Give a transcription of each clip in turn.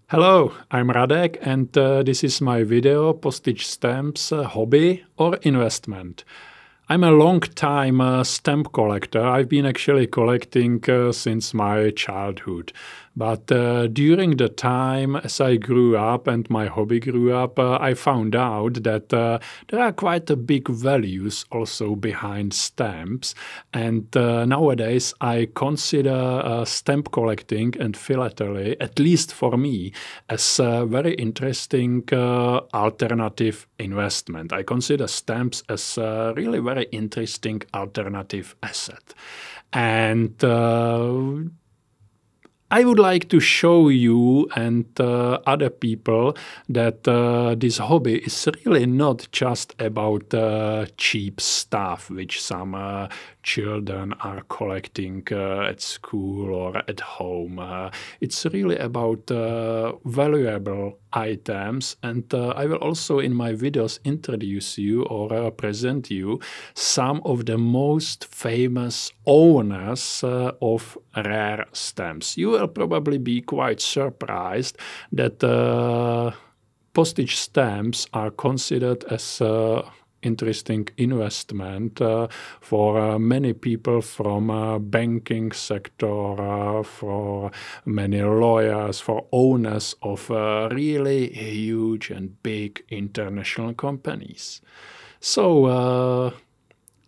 Hello, I'm Radek and this is my video Postage Stamps Hobby or Investment. I'm a long-time stamp collector. I've been actually collecting since my childhood. But during the time as I grew up and my hobby grew up, I found out that there are quite a big values also behind stamps. And nowadays I consider stamp collecting and philately, at least for me, as a very interesting alternative investment. I consider stamps as a really very interesting alternative asset. And I would like to show you and other people that this hobby is really not just about cheap stuff which some children are collecting at school or at home. It's really about valuable items, and I will also in my videos introduce you or present you some of the most famous owners of rare stamps. You will probably be quite surprised that postage stamps are considered as interesting investment for many people from banking sector, for many lawyers, for owners of really huge and big international companies. So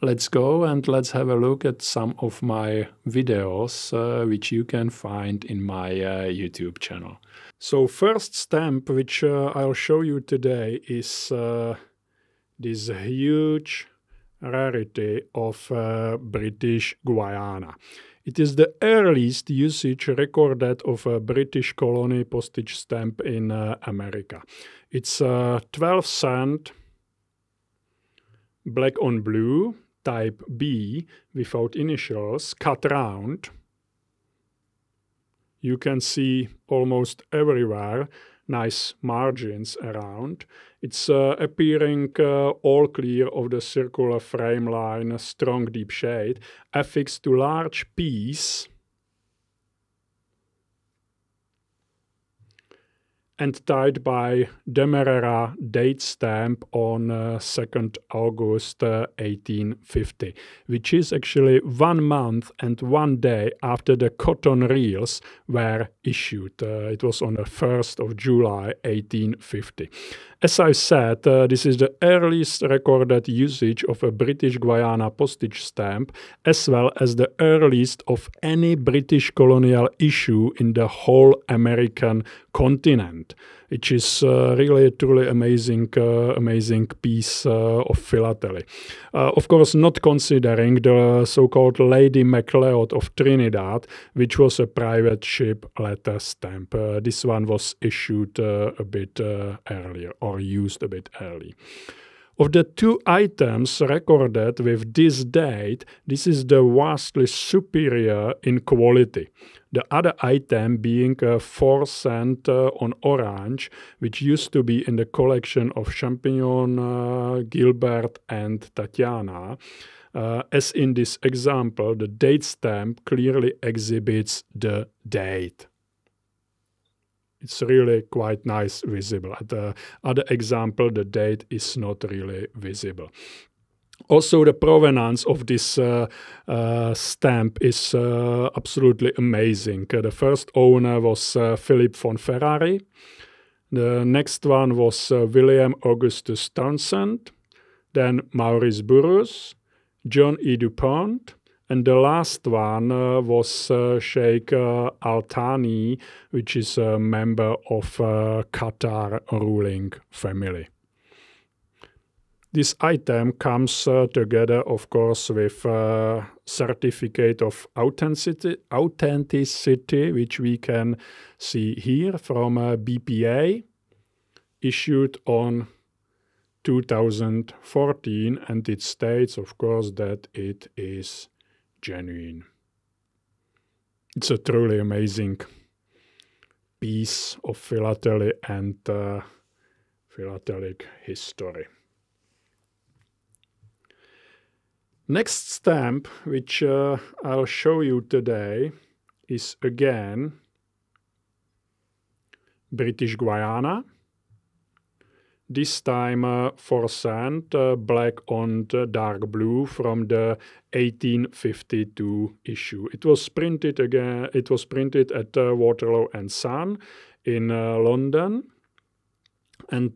let's go and let's have a look at some of my videos which you can find in my YouTube channel. So first stamp which I'll show you today is this huge rarity of British Guiana. It is the earliest usage recorded of a British colony postage stamp in America. It's 12-cent black on blue, type B, without initials, cut round. You can see almost everywhere nice margins around. It's appearing all clear of the circular frame line, a strong deep shade, affixed to large piece and tied by Demerara date stamp on 2nd August 1850, which is actually 1 month and 1 day after the cotton reels were issued. It was on the 1st of July 1850. As I said, this is the earliest recorded usage of a British Guiana postage stamp, as well as the earliest of any British colonial issue in the whole American continent, which is really a truly amazing piece of philately. Of course, not considering the so-called Lady MacLeod of Trinidad, which was a private ship letter stamp. This one was issued a bit earlier, or used a bit early. Of the two items recorded with this date, this is the vastly superior in quality. The other item being a 4-cent on orange, which used to be in the collection of Champignon, Gilbert and Tatiana. As in this example, the date stamp clearly exhibits the date. It's really quite nice visible. At the other example, the date is not really visible. Also, the provenance of this stamp is absolutely amazing. The first owner was Philip von Ferrari. The next one was William Augustus Townsend. Then Maurice Burrus, John E. DuPont. And the last one was Sheikh Al-Thani, which is a member of Qatar ruling family. This item comes together, of course, with certificate of authenticity, which we can see here from BPA, issued on 2014, and it states, of course, that it is genuine. It's a truly amazing piece of philately and philatelic history. Next stamp, which I'll show you today, is again British Guiana. This time for sand, black on dark blue from the 1852 issue. It was printed again. It was printed at Waterloo and Son in London, and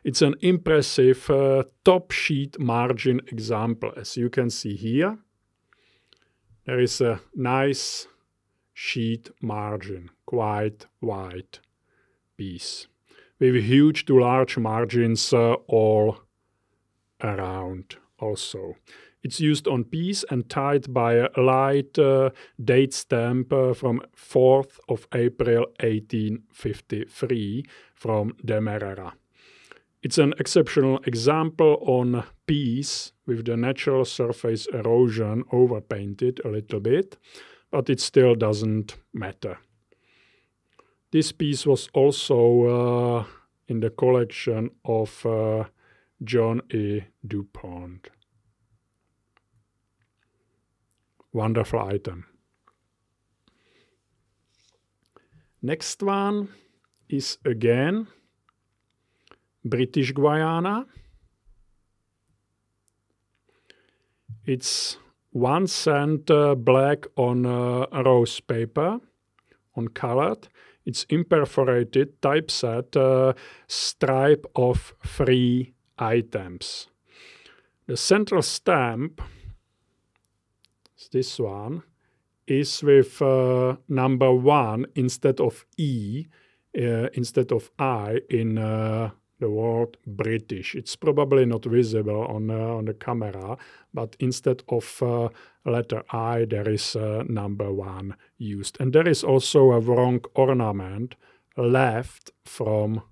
it's an impressive top sheet margin example. As you can see here, there is a nice sheet margin, quite wide piece, with huge to large margins all around also. It's used on piece and tied by a light date stamp from 4th of April 1853 from Demerara. It's an exceptional example on piece with the natural surface erosion overpainted a little bit, but it still doesn't matter. This piece was also in the collection of John E. DuPont. Wonderful item. Next one is again British Guiana. It's 1 cent black on rose paper, on colored. It's imperforated typeset stripe of 3 items. The central stamp, this one, is with number 1 instead of E, instead of I in the word British. It's probably not visible on the camera, but instead of letter I, there is number 1 used. And there is also a wrong ornament left from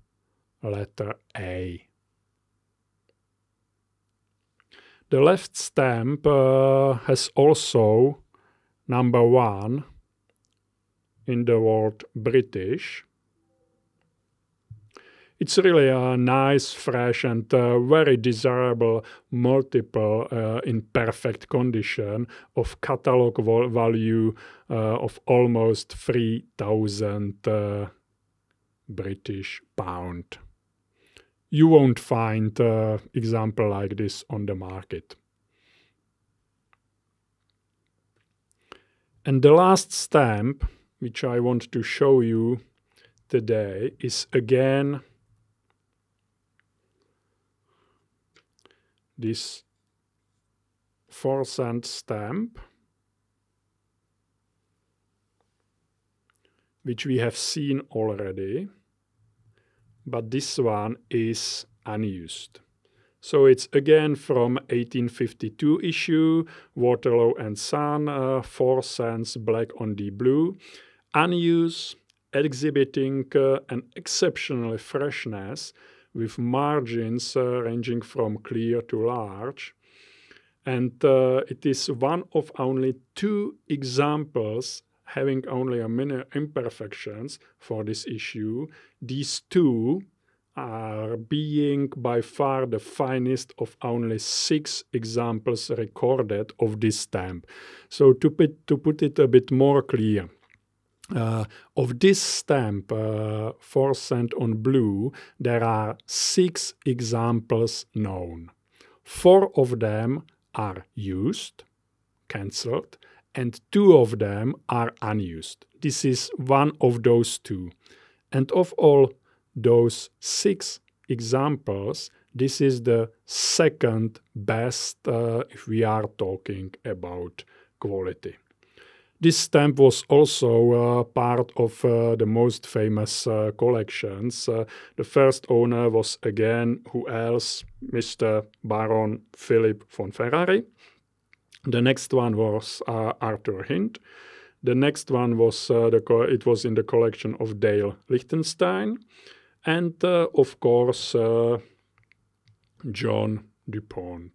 letter A. The left stamp has also number 1 in the word British. It's really a nice, fresh, and very desirable multiple in perfect condition of catalog value of almost 3,000 British pound. You won't find an example like this on the market. And the last stamp, which I want to show you today, is again this 4 cent stamp, which we have seen already, but this one is unused. So it's again from 1852 issue, Waterloo and Son, 4 cents black on the blue, unused, exhibiting an exceptional freshness with margins ranging from clear to large. And it is one of only 2 examples having only a minor imperfections for this issue. These 2 are being by far the finest of only 6 examples recorded of this stamp. So to put it a bit more clear, of this stamp, 4 cent on blue, there are 6 examples known. 4 of them are used, cancelled, and 2 of them are unused. This is one of those 2. And of all those 6 examples, this is the second best if we are talking about quality. This stamp was also part of the most famous collections. The first owner was again, who else? Mr. Baron Philip von Ferrari. The next one was Arthur Hint. The next one was it was in the collection of Dale Lichtenstein, and of course John DuPont.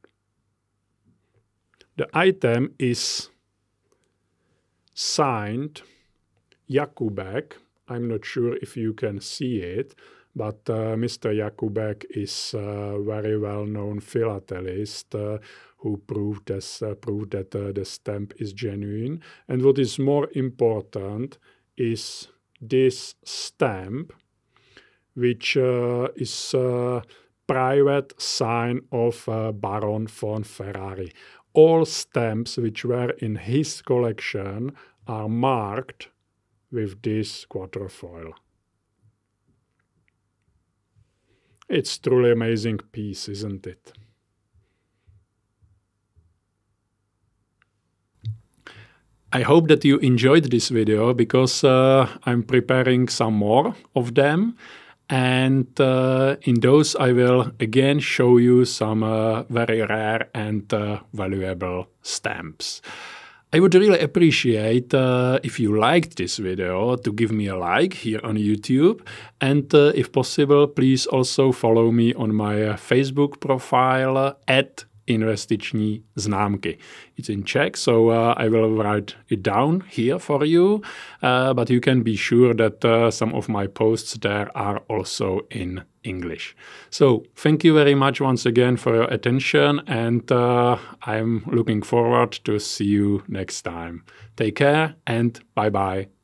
The item is signed Jakubek. I'm not sure if you can see it, but Mr. Jakubek is a very well-known philatelist who proved that the stamp is genuine. And what is more important is this stamp which is a private sign of Baron von Ferrari. All stamps which were in his collection are marked with this quatrefoil. It's truly amazing piece, isn't it? I hope that you enjoyed this video because I'm preparing some more of them, and in those I will again show you some very rare and valuable stamps. I would really appreciate if you liked this video to give me a like here on YouTube, and if possible please also follow me on my Facebook profile at investiční známky. It's in Czech, so I will write it down here for you, but you can be sure that some of my posts there are also in English. So thank you very much once again for your attention, and I'm looking forward to see you next time. Take care and bye-bye.